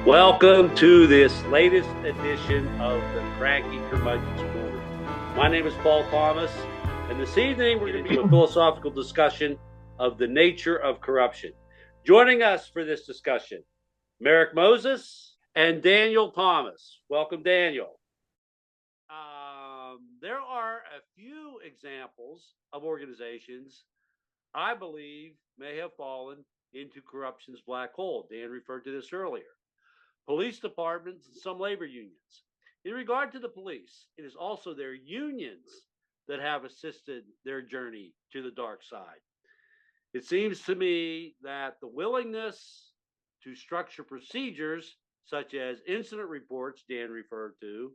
Welcome to this latest edition of the Cranky Curmudgeon's Corner. My name is Paul Thomas, and this evening we're going to do a philosophical discussion of the nature of corruption. Joining us for this discussion, Merrick Moses and Daniel Thomas. Welcome, Daniel. There are a few examples of organizations I believe may have fallen into corruption's black hole. Dan referred to this earlier. Police departments and some labor unions. In regard to the police, it is also their unions that have assisted their journey to the dark side. It seems to me that the willingness to structure procedures such as incident reports, Dan referred to,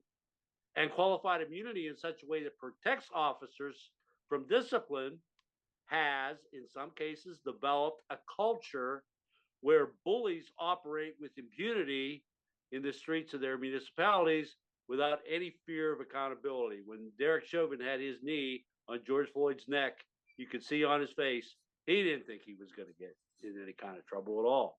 and qualified immunity in such a way that protects officers from discipline has, in some cases, developed a culture where bullies operate with impunity in the streets of their municipalities without any fear of accountability. When Derek Chauvin had his knee on George Floyd's neck, you could see on his face, he didn't think he was going to get in any kind of trouble at all.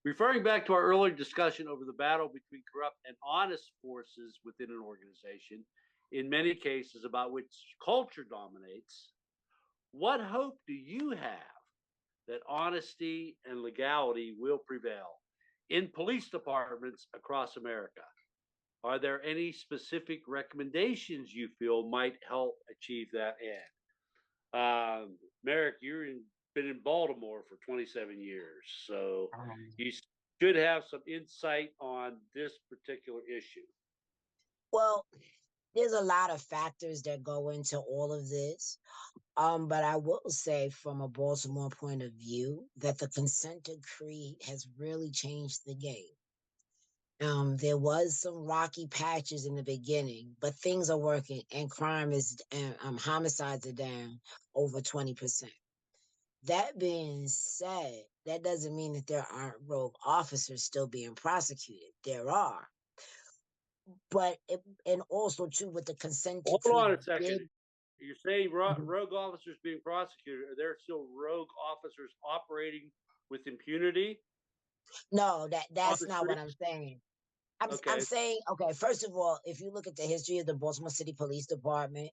Referring back to our earlier discussion over the battle between corrupt and honest forces within an organization, in many cases about which culture dominates, what hope do you have that honesty and legality will prevail in police departments across America? Are there any specific recommendations you feel might help achieve that end? Merrick, you've been in Baltimore for 27 years, so you should have some insight on this particular issue. Well, there's a lot of factors that go into all of this. But I will say from a Baltimore point of view that the consent decree has really changed the game. There was some rocky patches in the beginning, but things are working and crime is, homicides are down over 20%. That being said, that doesn't mean that there aren't rogue officers still being prosecuted. There are. But, and also too with the consent decree. Hold on a second. You're saying rogue officers being prosecuted. Are there still rogue officers operating with impunity? No, that's not what I'm saying. I'm saying, okay, first of all, if you look at the history of the Baltimore City Police Department,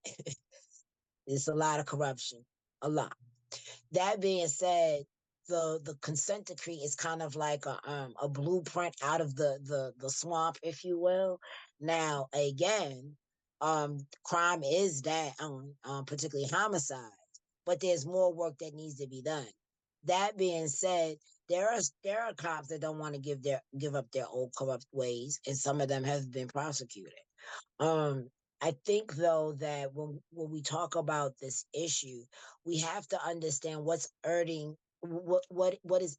there's a lot of corruption, a lot. That being said, the consent decree is kind of like a blueprint out of the swamp, if you will. Now, again, crime is down, particularly homicides, but there's more work that needs to be done. That being said, there are cops that don't want to give up their old corrupt ways, and some of them have been prosecuted. I think though that when we talk about this issue, we have to understand what's earning what is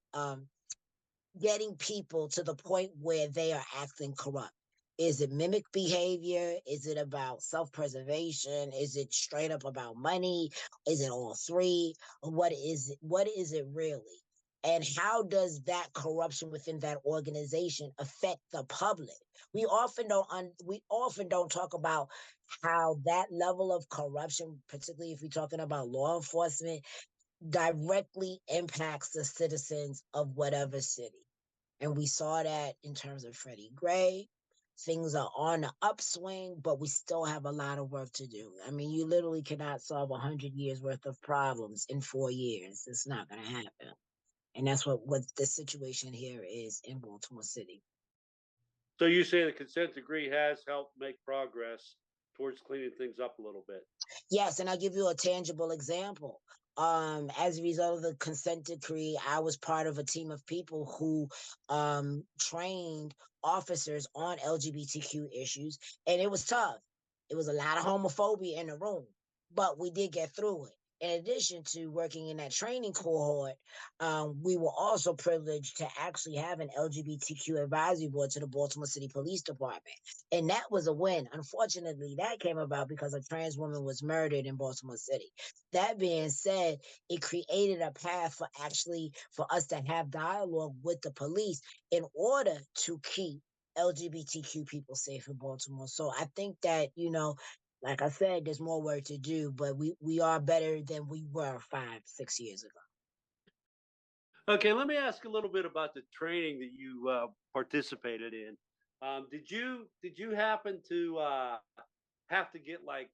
getting people to the point where they are acting corrupt. Is it mimic behavior? Is it about self-preservation? Is it straight up about money? Is it all three? What is it? What is it really? And how does that corruption within that organization affect the public? We often don't talk about how that level of corruption, particularly if we're talking about law enforcement, directly impacts the citizens of whatever city. And we saw that in terms of Freddie Gray. Things are on the upswing, but we still have a lot of work to do. I mean, you literally cannot solve 100 years worth of problems in 4 years. It's not going to happen. And that's what the situation here is in Baltimore City. So you say the consent decree has helped make progress towards cleaning things up a little bit. Yes, and I'll give you a tangible example. As a result of the consent decree, I was part of a team of people who trained officers on LGBTQ issues, and it was tough. It was a lot of homophobia in the room, but we did get through it. In addition to working in that training cohort, we were also privileged to actually have an LGBTQ advisory board to the Baltimore City Police Department. And that was a win. Unfortunately, that came about because a trans woman was murdered in Baltimore City. That being said, it created a path for us to have dialogue with the police in order to keep LGBTQ people safe in Baltimore. So I think that, like I said, there's more work to do, but we are better than we were 5-6 years ago. Okay, let me ask a little bit about the training that you participated in. Did you happen to have to get like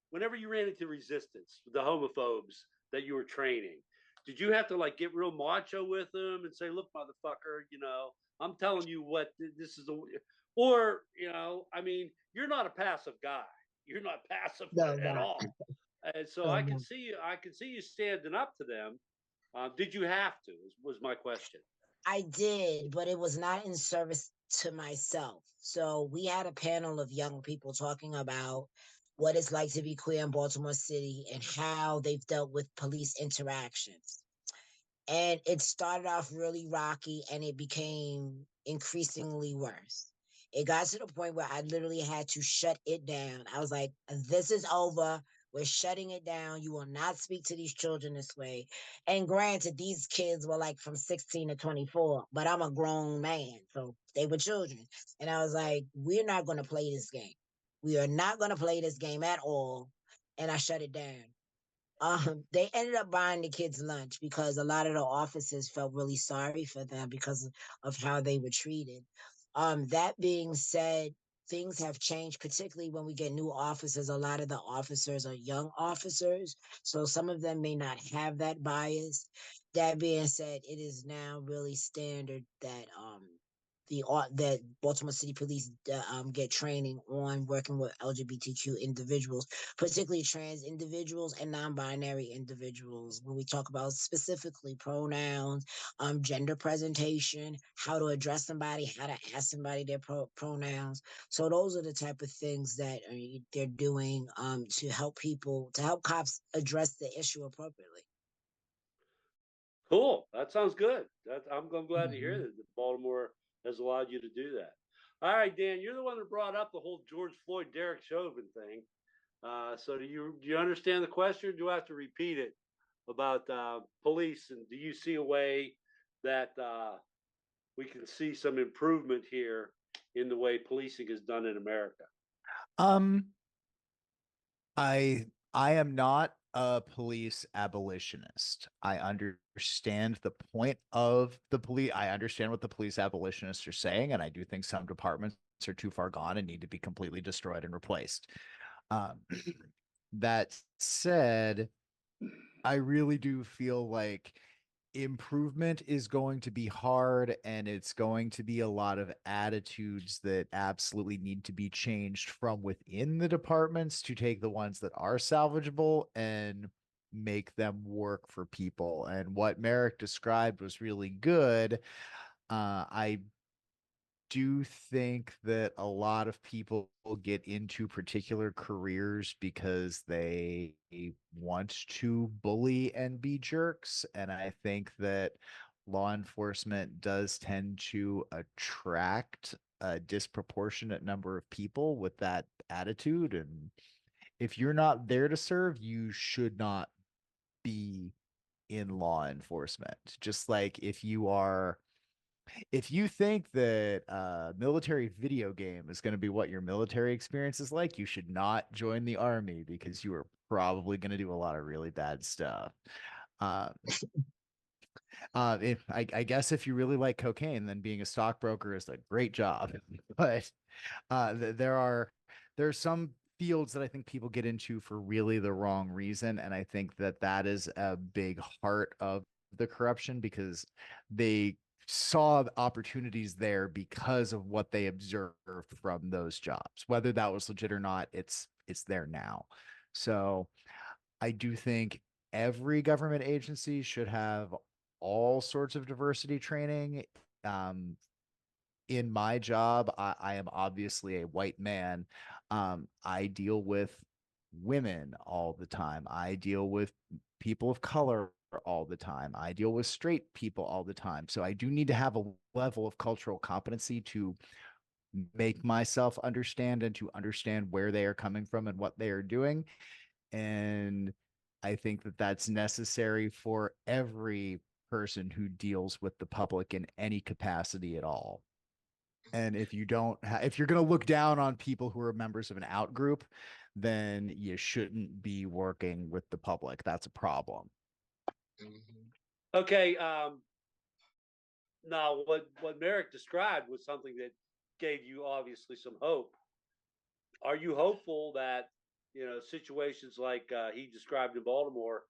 whenever you ran into resistance, the homophobes that you were training? Did you have to like get real macho with them and say, "Look, motherfucker, I'm telling you what this is," or I mean, you're not a passive guy. You're not passive No, at not. all, and so No, I can no. see you. I can see you standing up to them. Did you have to? Was my question. I did, but it was not in service to myself. So we had a panel of young people talking about what it's like to be queer in Baltimore City and how they've dealt with police interactions. And it started off really rocky and it became increasingly worse. It got to the point where I literally had to shut it down. I was like, this is over. We're shutting it down. You will not speak to these children this way. And granted, these kids were like from 16 to 24, but I'm a grown man. So they were children. And I was like, we're not going to play this game. We are not going to play this game at all. And I shut it down. They ended up buying the kids lunch because a lot of the officers felt really sorry for them because of how they were treated. That being said, things have changed, particularly when we get new officers. A lot of the officers are young officers, so some of them may not have that bias. That being said, it is now really standard that that Baltimore City Police get training on working with LGBTQ individuals, particularly trans individuals and non-binary individuals. When we talk about specifically pronouns, gender presentation, how to address somebody, how to ask somebody their pronouns. So those are the type of things that they're doing to help people, to help cops address the issue appropriately. Cool. That sounds good. I'm glad to hear Mhm. that Baltimore has allowed you to do that. All right, Dan, you're the one that brought up the whole George Floyd, Derek Chauvin thing. So do you understand the question? Or do I have to repeat it about police? And do you see a way that we can see some improvement here in the way policing is done in America? Um, I am not a police abolitionist. I understand the point of the police. I understand what the police abolitionists are saying, and I do think some departments are too far gone and need to be completely destroyed and replaced. Um, that said, I really do feel like improvement is going to be hard, and it's going to be a lot of attitudes that absolutely need to be changed from within the departments to take the ones that are salvageable and make them work for people. And what Merrick described was really good. I do think that a lot of people get into particular careers because they want to bully and be jerks. And I think that law enforcement does tend to attract a disproportionate number of people with that attitude. And if you're not there to serve, you should not be in law enforcement. Just like if you think that military video game is going to be what your military experience is like, you should not join the army because you are probably going to do a lot of really bad stuff. Uh, if I guess if you really like cocaine, then being a stockbroker is a great job. But there are some fields that I think people get into for really the wrong reason, and I think that that is a big heart of the corruption because they saw the opportunities there because of what they observed from those jobs. Whether that was legit or not, it's there now. So I do think every government agency should have all sorts of diversity training. Um, in my job, I am obviously a white man. I deal with women all the time. I deal with people of color all the time. I deal with straight people all the time. So I do need to have a level of cultural competency to make myself understand and to understand where they are coming from and what they are doing. And I think that that's necessary for every person who deals with the public in any capacity at all. And if you don't if you're going to look down on people who are members of an out group, then you shouldn't be working with the public. That's a problem. Okay. Now, what Merrick described was something that gave you obviously some hope. Are you hopeful that situations like he described in Baltimore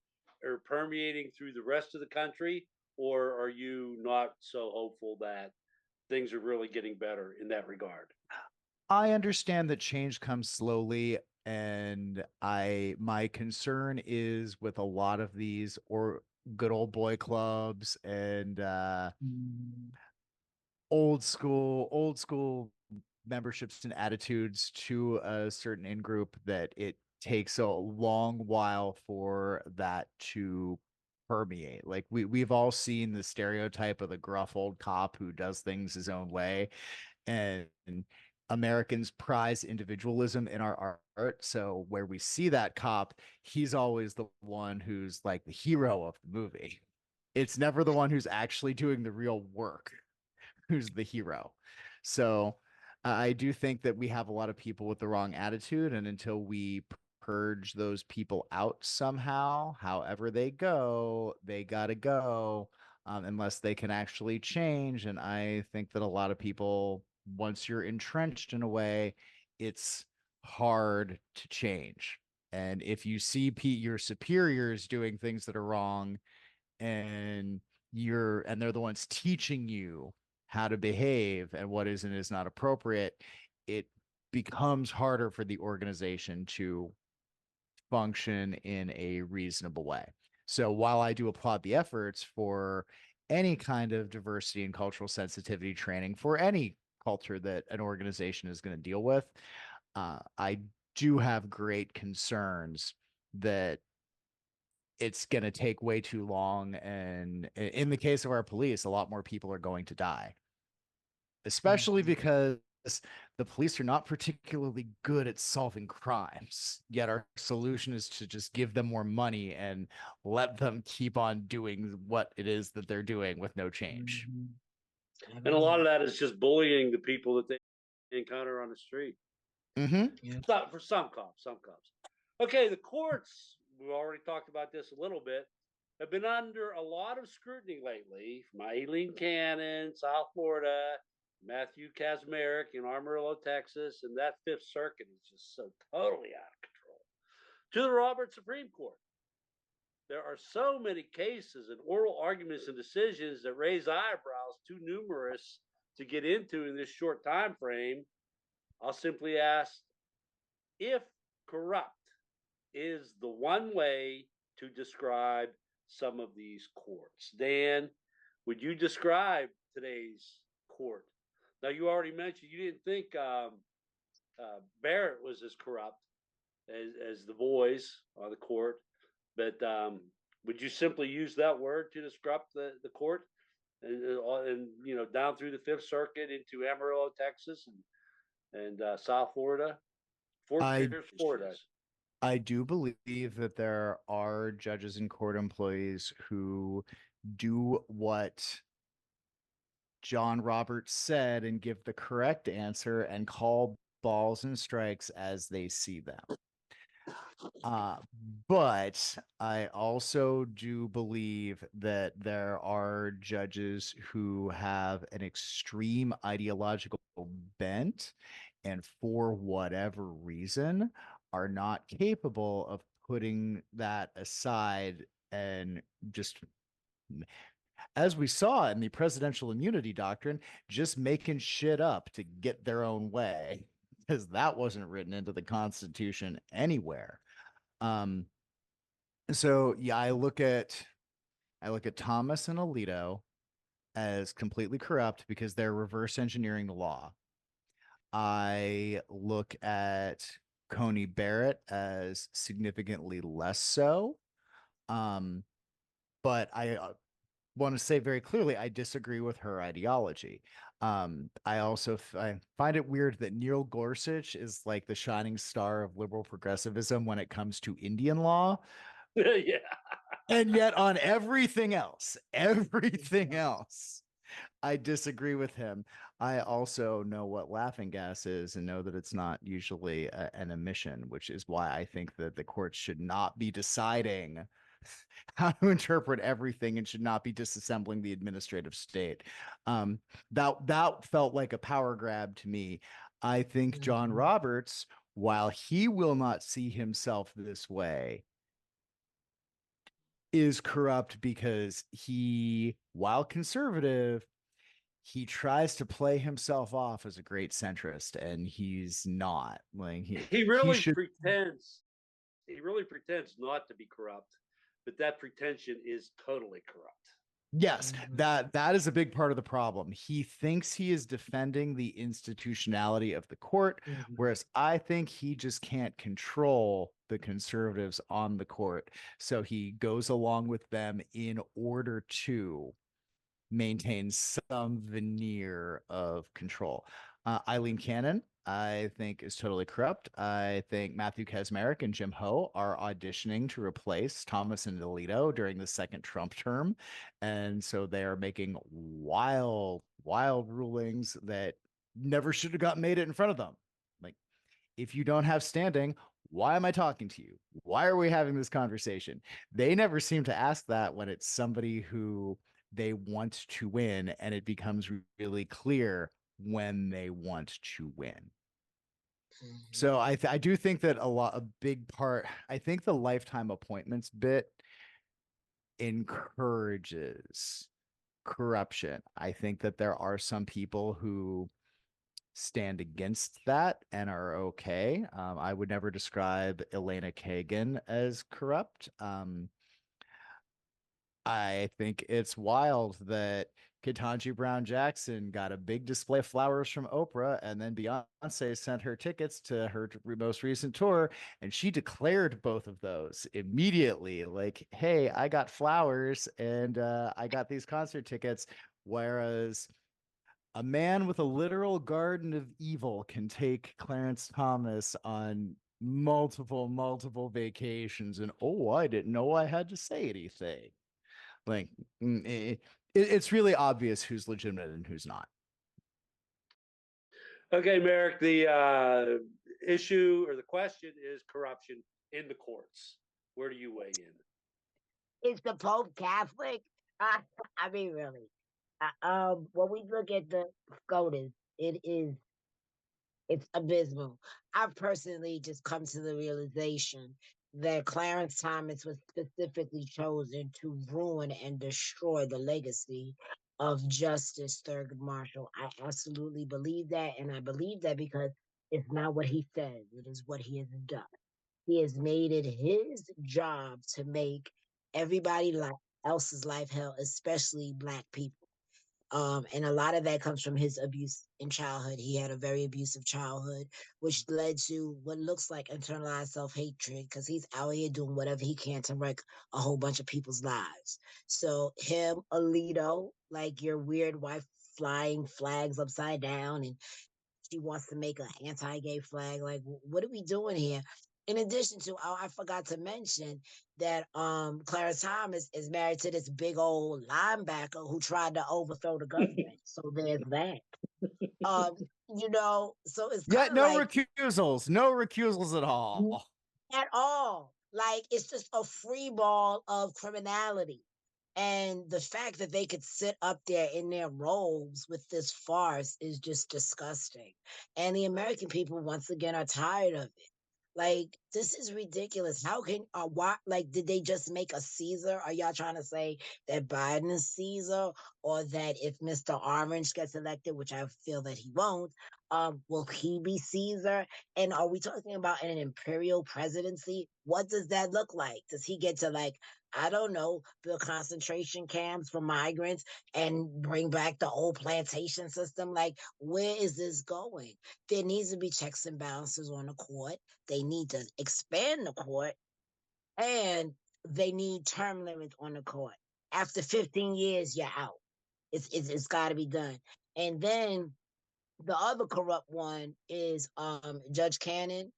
are permeating through the rest of the country, or are you not so hopeful that things are really getting better in that regard? I understand that change comes slowly, and my concern is with a lot of these or good old boy clubs and old school memberships and attitudes to a certain in group, that it takes a long while for that to permeate. Like we've all seen the stereotype of the gruff old cop who does things his own way, and Americans prize individualism in our art. So where we see that cop, he's always the one who's like the hero of the movie. It's never the one who's actually doing the real work who's the hero. So I do think that we have a lot of people with the wrong attitude, and until we purge those people out somehow, however they gotta go, unless they can actually change. And I think that a lot of people, once you're entrenched in a way, it's hard to change. And if you see your superiors doing things that are wrong, and they're the ones teaching you how to behave and what is and is not appropriate, it becomes harder for the organization to function in a reasonable way. So while I do applaud the efforts for any kind of diversity and cultural sensitivity training for any culture that an organization is going to deal with, I do have great concerns that it's going to take way too long. And in the case of our police, a lot more people are going to die, especially because the police are not particularly good at solving crimes. Yet our solution is to just give them more money and let them keep on doing what it is that they're doing with no change. And a lot of that is just bullying the people that they encounter on the street. Mm-hmm. For some cops. Okay, the courts, we've already talked about this a little bit, have been under a lot of scrutiny lately from Aileen Cannon, South Florida, Matthew Kaczmarek in Amarillo, Texas, and that Fifth Circuit is just so totally out of control, to the Robert Supreme Court. There are so many cases and oral arguments and decisions that raise eyebrows too numerous to get into in this short time frame. I'll simply ask, if corrupt is the one way to describe some of these courts. Dan, would you describe today's court? Now, you already mentioned you didn't think Barrett was as corrupt as the boys on the court, but would you simply use that word to describe the court? And down through the Fifth Circuit into Amarillo, Texas, and South Florida, Fort Pierce, Florida. I do believe that there are judges and court employees who do what John Roberts said and give the correct answer and call balls and strikes as they see them. But I also do believe that there are judges who have an extreme ideological bent, and for whatever reason are not capable of putting that aside and just, as we saw in the presidential immunity doctrine, just making shit up to get their own way, because that wasn't written into the Constitution anywhere. So yeah, I look at Thomas and Alito as completely corrupt because they're reverse engineering the law. I look at Coney Barrett as significantly less so. But I want to say very clearly, I disagree with her ideology. I also I find it weird that Neil Gorsuch is like the shining star of liberal progressivism when it comes to Indian law. Yeah. And yet on everything else, I disagree with him. I also know what laughing gas is and know that it's not usually an emission, which is why I think that the courts should not be deciding how to interpret everything and should not be disassembling the administrative state. That felt like a power grab to me. I think John Mhm. Roberts, while he will not see himself this way, is corrupt because he, while conservative, he tries to play himself off as a great centrist, and he's not. Like He he really should. pretends. He really pretends not to be corrupt, but that pretension is totally corrupt. Yes, Mhm. that is a big part of the problem. He thinks he is defending the institutionality of the court, Mhm. whereas I think he just can't control the conservatives on the court. So he goes along with them in order to maintain some veneer of control. Eileen Cannon, I think, is totally corrupt. I think Matthew Kacsmaryk and Jim Ho are auditioning to replace Thomas and Alito during the second Trump term. And so they are making wild, wild rulings that never should have gotten made it in front of them. Like, if you don't have standing, why am I talking to you? Why are we having this conversation? They never seem to ask that when it's somebody who they want to win, and it becomes really clear when they want to win. Mhm. So I do think that a big part, I think the lifetime appointments bit encourages corruption. I think that there are some people who stand against that and are okay. I would never describe Elena Kagan as corrupt. I think it's wild that Ketanji Brown Jackson got a big display of flowers from Oprah, and then Beyonce sent her tickets to her most recent tour, and she declared both of those immediately. Like, hey, I got flowers and I got these concert tickets. Whereas a man with a literal garden of evil can take Clarence Thomas on multiple vacations, and oh, I didn't know I had to say anything. Like, it's really obvious who's legitimate and who's not. Okay, Merrick, the issue or the question is corruption in the courts. Where do you weigh in? Is the Pope Catholic? Uh, I mean, really. When we look at the SCOTUS, it's abysmal. I've personally just come to the realization that Clarence Thomas was specifically chosen to ruin and destroy the legacy of Justice Thurgood Marshall. I absolutely believe that, and I believe that because it's not what he says; it is what he has done. He has made it his job to make everybody else's life hell, especially Black people. And a lot of that comes from his abuse in childhood. He had a very abusive childhood, which led to what looks like internalized self hatred because he's out here doing whatever he can to wreck a whole bunch of people's lives. So, him, Alito, like your weird wife flying flags upside down and she wants to make an anti-gay flag. Like, what are we doing here? In addition to, oh, I forgot to mention that Clarence Thomas is married to this big old linebacker who tried to overthrow the government. So there's that. Um, so it's Yeah, kind of no like recusals, no recusals at all. at all. Like it's just a free ball of criminality. And the fact that they could sit up there in their robes with this farce is just disgusting. And the American people, once again, are tired of it. Like, this is ridiculous. How can, why, like, did they just make a Caesar? Are y'all trying to say that Biden is Caesar or that if Mr. Orange gets elected, which I feel that he won't, will he be Caesar? And are we talking about an imperial presidency? What does that look like? Does he get to, like, I don't know, build concentration camps for migrants and bring back the old plantation system? Like, where is this going? There needs to be checks and balances on the court. They need to expand the court and they need term limits on the court. After 15 years, you're out. It's got to be done. And then the other corrupt one is Judge Cannon.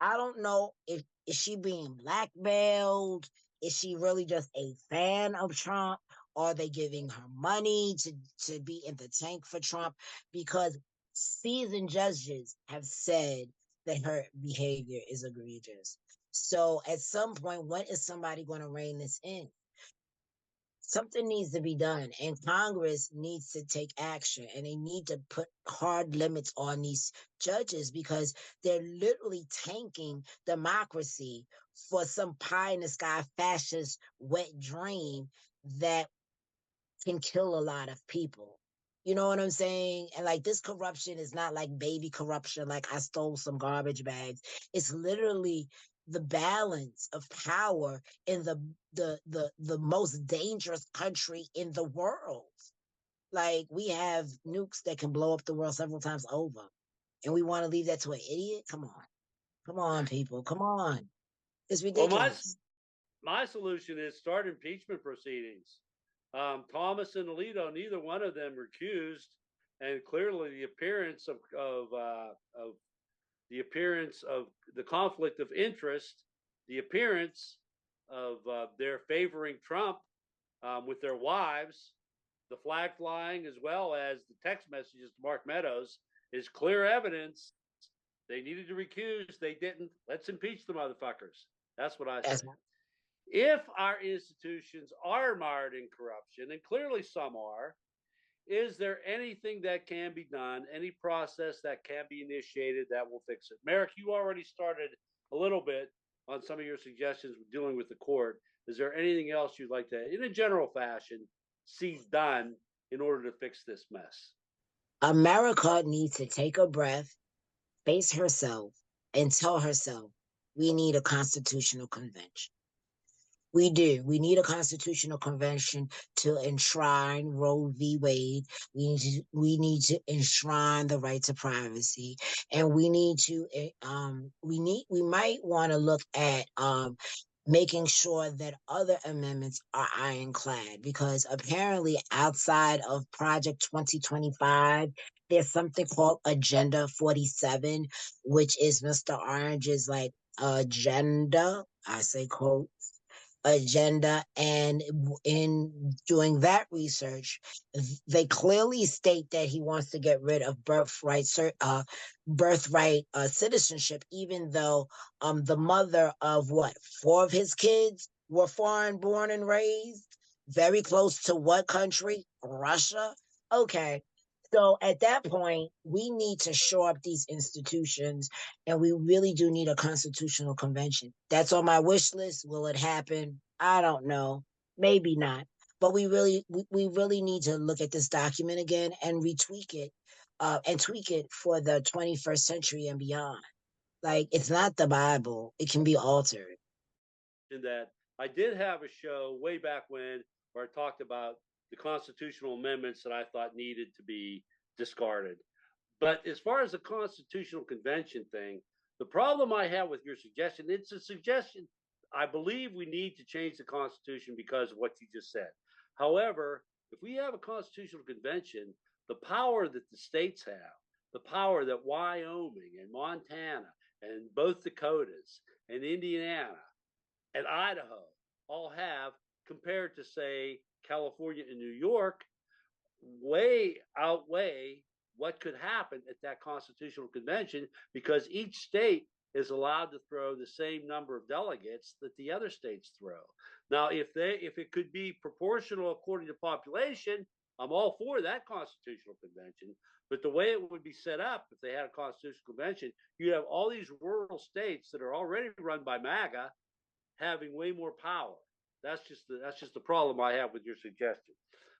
I don't know if is she being blackmailed? Is she really just a fan of Trump? Or are they giving her money to be in the tank for Trump? Because seasoned judges have said that her behavior is egregious. So at some point, when is somebody going to rein this in? Something needs to be done, and Congress needs to take action, and they need to put hard limits on these judges because they're literally tanking democracy for some pie in the sky fascist wet dream that can kill a lot of people. You know what I'm saying? And like this corruption is not like baby corruption, like I stole some garbage bags. It's literally the balance of power in the most dangerous country in the world. Like we have nukes that can blow up the world several times over. And we want to leave that to an idiot? Come on. Come on, people. Come on. It's Well, ridiculous. my solution is start impeachment proceedings. Thomas and Alito, neither one of them recused, and clearly the appearance of the conflict of interest, the appearance of their favoring Trump with their wives, the flag flying, as well as the text messages to Mark Meadows, is clear evidence they needed to recuse. They didn't. Let's impeach the motherfuckers. That's what I say. If our institutions are mired in corruption, and clearly some are, is there anything that can be done, any process that can be initiated that will fix it? Merrick, you already started a little bit on some of your suggestions dealing with the court. Is there anything else you'd like to, in a general fashion, see done in order to fix this mess? America needs to take a breath, face herself, and tell herself we need a constitutional convention. We do. We need a constitutional convention to enshrine Roe v. Wade. We need to enshrine the right to privacy, and we need to we might want to look at making sure that other amendments are ironclad, because apparently outside of Project 2025, there's something called Agenda 47, which is Mr. Orange's like agenda. I say quote agenda, and in doing that research they clearly state that he wants to get rid of birthright citizenship, even though the mother of what 4 of his kids were foreign born and raised very close to what country? Russia. Okay, so at that point, we need to shore up these institutions, and we really do need a constitutional convention. That's on my wish list. Will it happen? I don't know. Maybe not. But we really need to look at this document again and retweak it and tweak it for the 21st century and beyond. Like, it's not the Bible. It can be altered. In that, I did have a show way back when where I talked about the constitutional amendments that I thought needed to be discarded. But as far as the constitutional convention thing, the problem I have with your suggestion, it's a suggestion. I believe we need to change the Constitution because of what you just said. However, if we have a constitutional convention, the power that the states have, the power that Wyoming and Montana and both Dakotas and Indiana and Idaho all have compared to, say, California and New York, way outweigh what could happen at that constitutional convention, because each state is allowed to throw the same number of delegates that the other states throw. Now, if it could be proportional according to population, I'm all for that constitutional convention. But the way it would be set up, if they had a constitutional convention, you have all these rural states that are already run by MAGA having way more power. That's just the problem I have with your suggestion.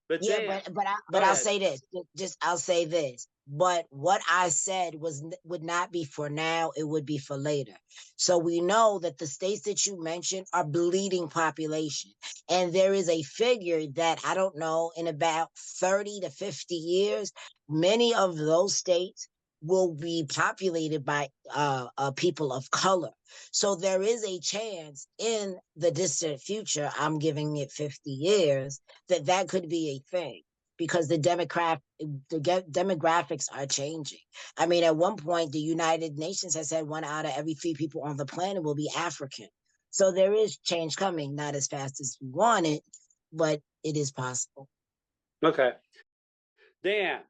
But yeah, but I'll say this. I'll say this. But what I said would not be for now. It would be for later. So we know that the states that you mentioned are bleeding population, and there is a figure that I don't know, in about 30 to 50 years, many of those states will be populated by people of color. So there is a chance in the distant future, I'm giving it 50 years, that could be a thing, because the demographics are changing. I mean, at one point, the United Nations has said 1 out of every 3 people on the planet will be African. So there is change coming, not as fast as we want it, but it is possible. Okay. Dan,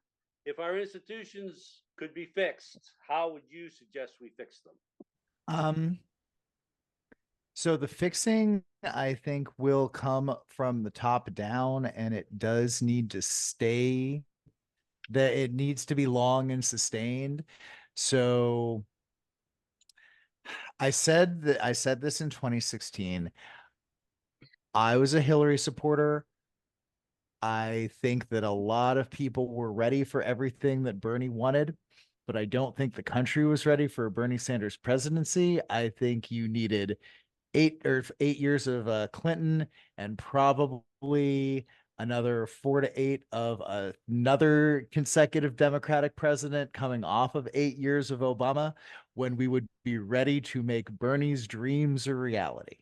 if our institutions could be fixed, how would you suggest we fix them? So the fixing, I think, will come from the top down, and it does need to stay, that it needs to be long and sustained. So I said this in 2016. I was a Hillary supporter. I think that a lot of people were ready for everything that Bernie wanted, but I don't think the country was ready for a Bernie Sanders presidency. I think you needed 8 years of Clinton and probably another 4 to 8 of another consecutive Democratic president coming off of 8 years of Obama, when we would be ready to make Bernie's dreams a reality.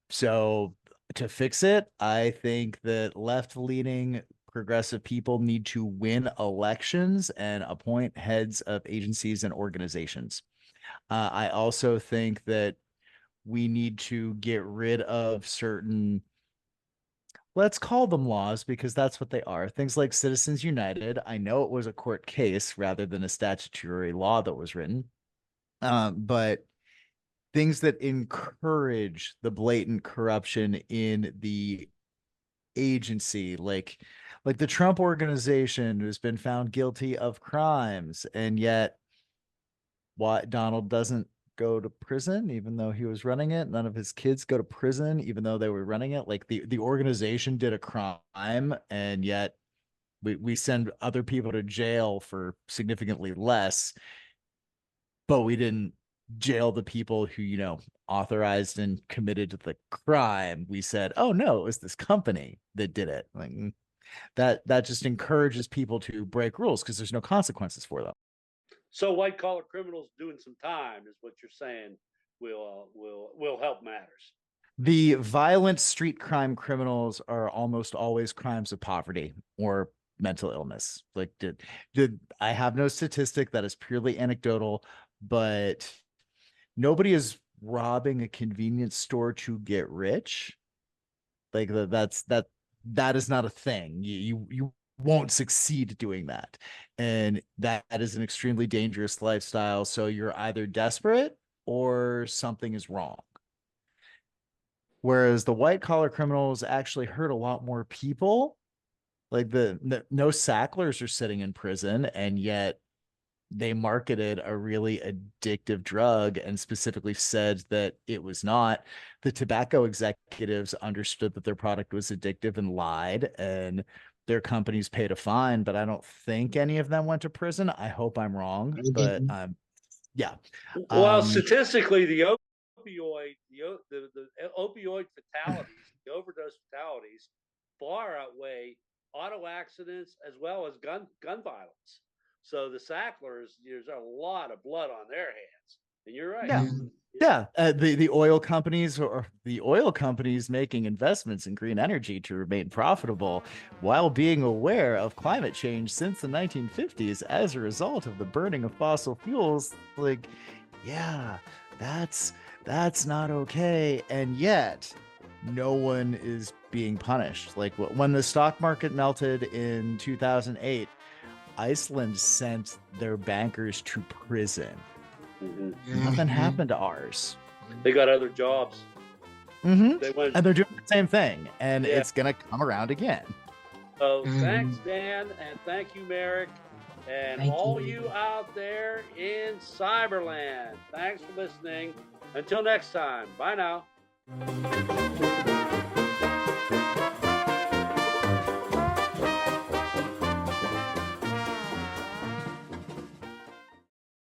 So to fix it, I think that left-leaning progressive people need to win elections and appoint heads of agencies and organizations. I also think that we need to get rid of certain, let's call them laws, because that's what they are. Things like Citizens United. I know it was a court case rather than a statutory law that was written. But things that encourage the blatant corruption in the agency, like the Trump Organization has been found guilty of crimes, and yet why Donald doesn't go to prison even though he was running it. None of his kids go to prison even though they were running it. Like the organization did a crime, and yet we send other people to jail for significantly less, but we didn't jail the people who, authorized and committed to the crime. We said, oh no, it was this company that did it. Like that just encourages people to break rules because there's no consequences for them. So white collar criminals doing some time is what you're saying will help matters. The violent street crime criminals are almost always crimes of poverty or mental illness. Like did I have no statistic, that is purely anecdotal, but nobody is robbing a convenience store to get rich. Like that is not a thing. You won't succeed doing that. And that is an extremely dangerous lifestyle. So you're either desperate or something is wrong. Whereas the white collar criminals actually hurt a lot more people. Like no Sacklers are sitting in prison, and yet they marketed a really addictive drug and specifically said that it was not. The tobacco executives understood that their product was addictive and lied, and their companies paid a fine, but I don't think any of them went to prison. I hope I'm wrong, but yeah. Well, statistically, the opioid fatalities, the overdose fatalities, far outweigh auto accidents as well as gun violence. So the Sacklers, there's a lot of blood on their hands, and you're right. Yeah. The oil companies, or the oil companies making investments in green energy to remain profitable while being aware of climate change since the 1950s as a result of the burning of fossil fuels. Like, yeah, that's not okay. And yet no one is being punished. Like when the stock market melted in 2008, Iceland sent their bankers to prison. Mm-hmm. Nothing happened to ours. They got other jobs. And they're doing the same thing, and it's gonna come around again. So thanks, Dan, and thank you, Merrick, and all you out there in Cyberland. Thanks for listening. Until next time, bye now.